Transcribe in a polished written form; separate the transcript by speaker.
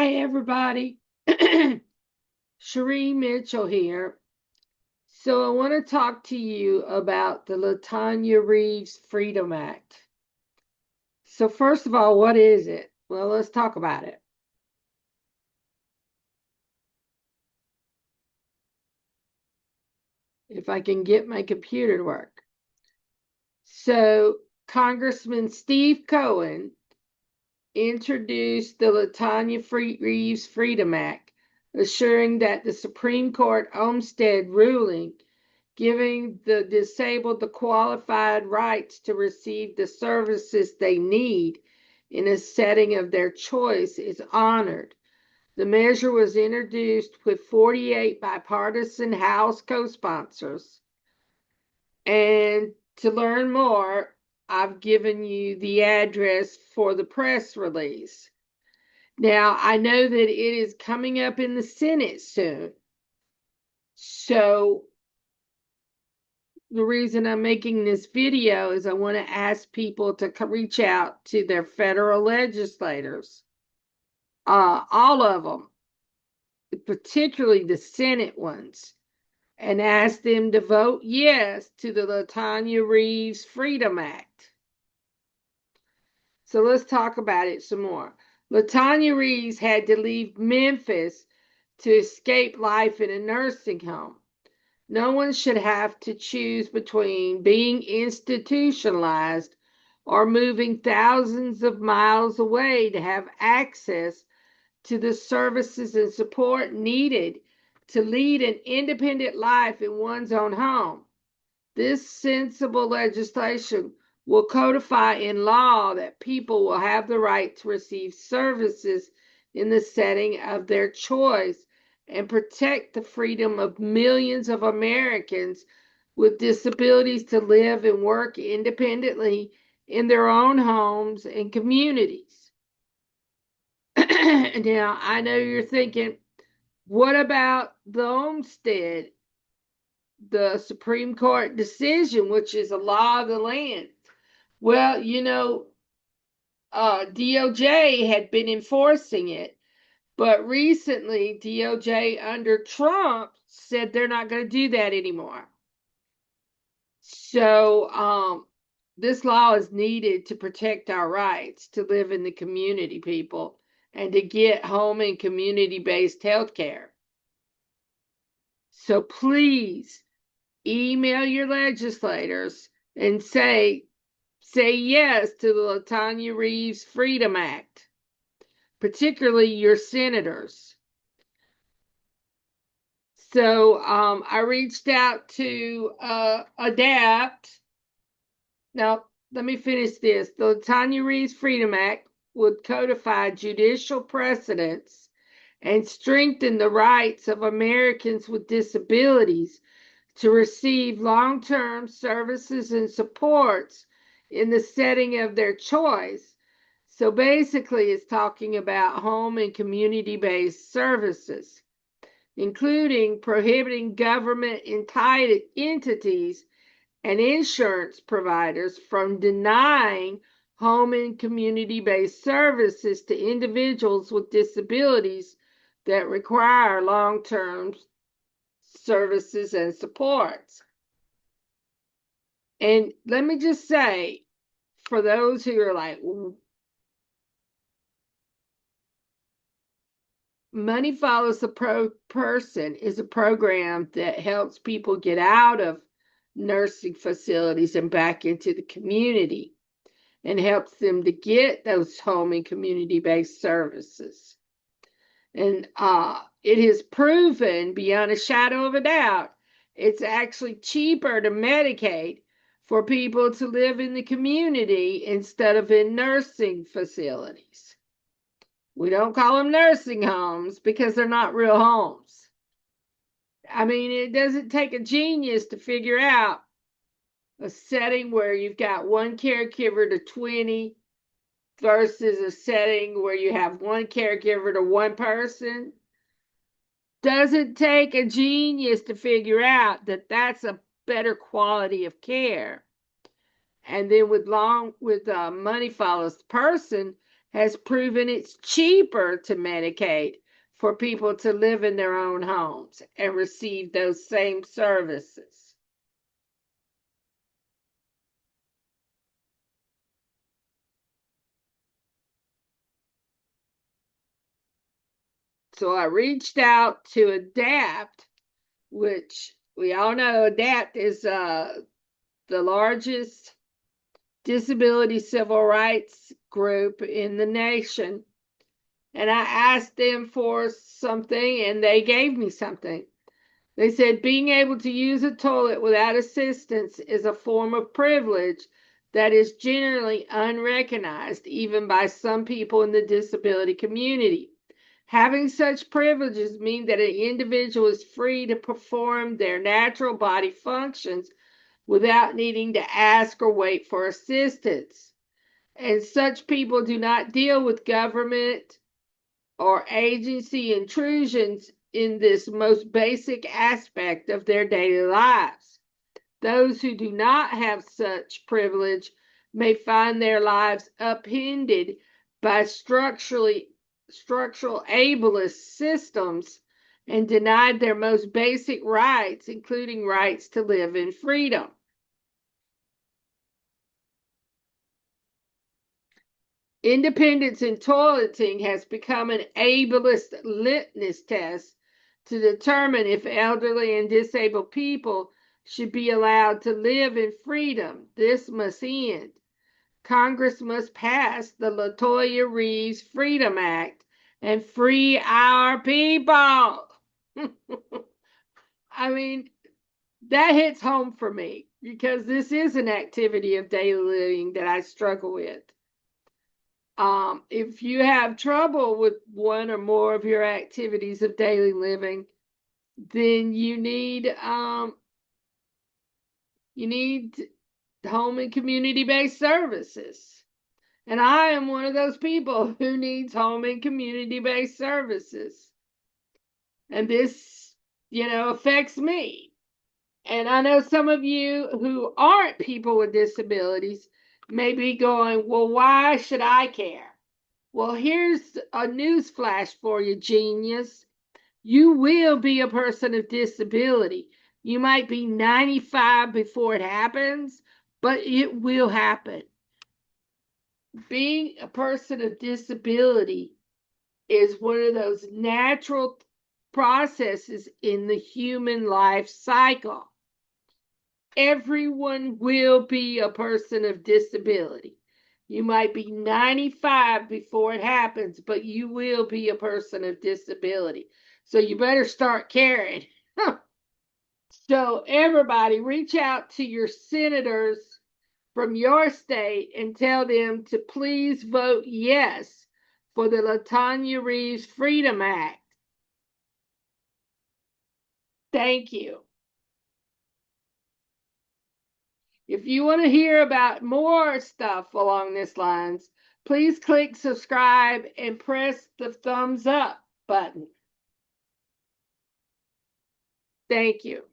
Speaker 1: Hi, everybody. Cherie Mitchell here. So, I want to talk to you about the Latonya Reeves Freedom Act. So, first of all, what is it? Well, let's talk about it. If I can get my computer to work. So, Congressman Steve Cohen introduced the Latonya Reeves Freedom Act, assuring that the Supreme Court Olmstead ruling giving the disabled the qualified rights to receive the services they need in a setting of their choice is honored. The measure was introduced with 48 bipartisan House co-sponsors. And to learn more, I've given you the address for the press release. Now, I know that it is coming up in the Senate soon. So the reason I'm making this video is I want to ask people to reach out to their federal legislators, all of them, particularly the Senate ones, and ask them to vote yes to the Latonya Reeves Freedom Act. So let's talk about it some more. Latonya Reeves had to leave Memphis to escape life in a nursing home. No one should have to choose between being institutionalized or moving thousands of miles away to have access to the services and support needed to lead an independent life in one's own home. This sensible legislation will codify in law that people will have the right to receive services in the setting of their choice and protect the freedom of millions of Americans with disabilities to live and work independently in their own homes and communities. Now, I know you're thinking, what about the Olmstead, the Supreme Court decision, which is a law of the land? Well, DOJ had been enforcing it, but recently DOJ under Trump said they're not going to do that anymore. So this law is needed to protect our rights to live in the community, people, and to get home and community-based health care. So please email your legislators and say yes to the Latonya Reeves Freedom Act, particularly your senators. So I reached out to ADAPT. Now, let me finish this. The Latonya Reeves Freedom Act would codify judicial precedents and strengthen the rights of Americans with disabilities to receive long-term services and supports in the setting of their choice. So basically, it's talking about home and community-based services, including prohibiting government entities and insurance providers from denying home and community-based services to individuals with disabilities that require long-term services and supports. And let me just say, for those who are like, Money Follows the Person is a program that helps people get out of nursing facilities and back into the community and helps them to get those home and community-based services. And it has proven beyond a shadow of a doubt, it's actually cheaper to medicate for people to live in the community instead of in nursing facilities. We don't call them nursing homes because they're not real homes. I mean, it doesn't take a genius to figure out a setting where you've got one caregiver to 20 versus a setting where you have one caregiver to one person. Doesn't take a genius to figure out that that's a better quality of care. And then with Money Follows the Person, has proven it's cheaper to medicate for people to live in their own homes and receive those same services. So I reached out to ADAPT, which we all know ADAPT is the largest disability civil rights group in the nation. And I asked them for something, and they gave me something. They said being able to use a toilet without assistance is a form of privilege that is generally unrecognized, even by some people in the disability community. Having such privileges mean that an individual is free to perform their natural body functions without needing to ask or wait for assistance. And such people do not deal with government or agency intrusions in this most basic aspect of their daily lives. Those who do not have such privilege may find their lives upended by structural ableist systems and denied their most basic rights, including rights to live in freedom. Independence in toileting has become an ableist litmus test to determine if elderly and disabled people should be allowed to live in freedom. This must end. Congress must pass the Latonya Reeves Freedom Act and free our people. I mean, that hits home for me because this is an activity of daily living that I struggle with. If you have trouble with one or more of your activities of daily living, then you need home and community-based services. And I am one of those people who needs home and community-based services. And this, affects me. And I know some of you who aren't people with disabilities may be going, well, why should I care? Well, here's a news flash for you, genius. You will be a person of disability. You might be 95 before it happens, but it will happen. Being a person of disability is one of those natural processes in the human life cycle. Everyone will be a person of disability. You might be 95 before it happens, but you will be a person of disability. So you better start caring. So everybody reach out to your senators from your state and tell them to please vote yes for the Latonya Reeves Freedom Act. Thank you. If you want to hear about more stuff along these lines, please click subscribe and press the thumbs up button. Thank you.